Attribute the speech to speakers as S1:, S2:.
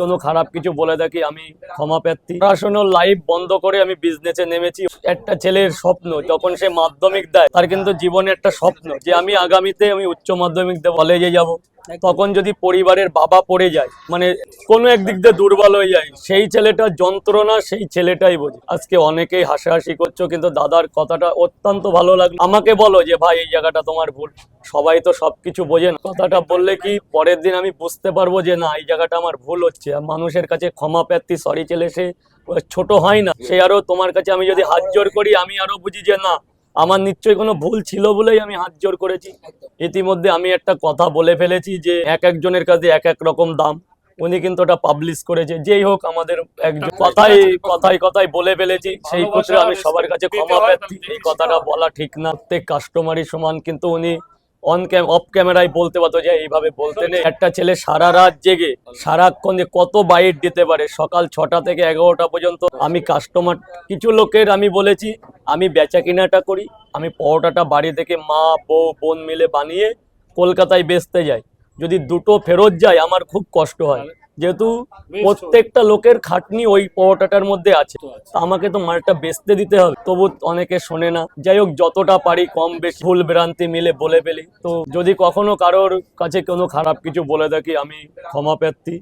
S1: কোনো খারাপ কিছু বলে থাকি আমি ক্ষমা প্রার্থী। পড়াশোনার লাইফ বন্ধ করে আমি বিজনেসে নেমেছি। একটা ছেলের স্বপ্ন যখন সে মাধ্যমিক দেয়, তার কিন্তু জীবনে একটা স্বপ্ন যে আমি আগামীতে আমি উচ্চ মাধ্যমিক দিয়ে কলেজে যাব। তখন যদি পরিবারের বাবা পড়ে যায়, মানে কোনো একদিক দিয়ে দুর্বল হয়ে যায়, সেই ছেলেটার যন্ত্রণা সেই ছেলেটাই বোঝে। আজকে অনেকেই হাসাহাসি করছো, কিন্তু দাদার কথাটা অত্যন্ত ভালো লাগলো। আমাকে বলো যে ভাই এই জায়গাটা তোমার ভুল। সবাই তো সবকিছু বোঝে না। কথাটা বললে কি পরের দিন আমি বুঝতে পারবো যে না, এই জায়গাটা আমার ভুল হচ্ছে। আর মানুষের কাছে ক্ষমা প্রার্থী সরি ছেলে সে ছোট হয় না। সে আরো তোমার কাছে আমি যদি হাত জোর করি, আমি আরো বুঝি যে না, আমার নিশ্চয়ই কোনো ভুল ছিল বলেই আমি হাত জোর করেছি। ইতিমধ্যে আমি একটা কথা বলে ফেলেছি যে এক একজনের কাছে এক এক রকম দাম। উনি কিন্তু ওটা পাবলিশ করেছে। যেই হোক, আমাদের একজন কথাই কথাই কথাই বলে ফেলেছি, সেই ক্ষেত্রে আমি সবার কাছে ক্ষমা প্রার্থী। এই কথাটা বলা ঠিক না, প্রত্যেক কাস্টমারই সমান। কিন্তু উনি অফ ক্যামেরায় বলতে পারতো যে এইভাবে বলতে নেই। একটা ছেলে সারা রাত জেগে সারাক্ষণ যে কত বাইট দিতে পারে, সকাল 6টা থেকে 11টা পর্যন্ত। আমি কাস্টমার, কিছু লোকের আমি বলেছি আমি বেচা কিনাটা করি, আমি পরোটাটা বাড়ি থেকে মা বউ বোন মিলে বানিয়ে কলকাতায় বেচতে যাই। যদি দুটো ফেরত যায় আমার খুব কষ্ট হয়, যেহেতু প্রত্যেকটা লোকের খাটনি ওই পরোটাটার মধ্যে আছে। তা আমাকে তো মালটা বেচতে দিতে হবে, তবু অনেকে শোনে না। যাই হোক, যতটা পারি কম বেশি ভুল ভ্রান্তি মিলে বলে ফেলি। তো যদি কখনো কারোর কাছে কোনো খারাপ কিছু বলে থাকি আমি ক্ষমা প্রার্থী।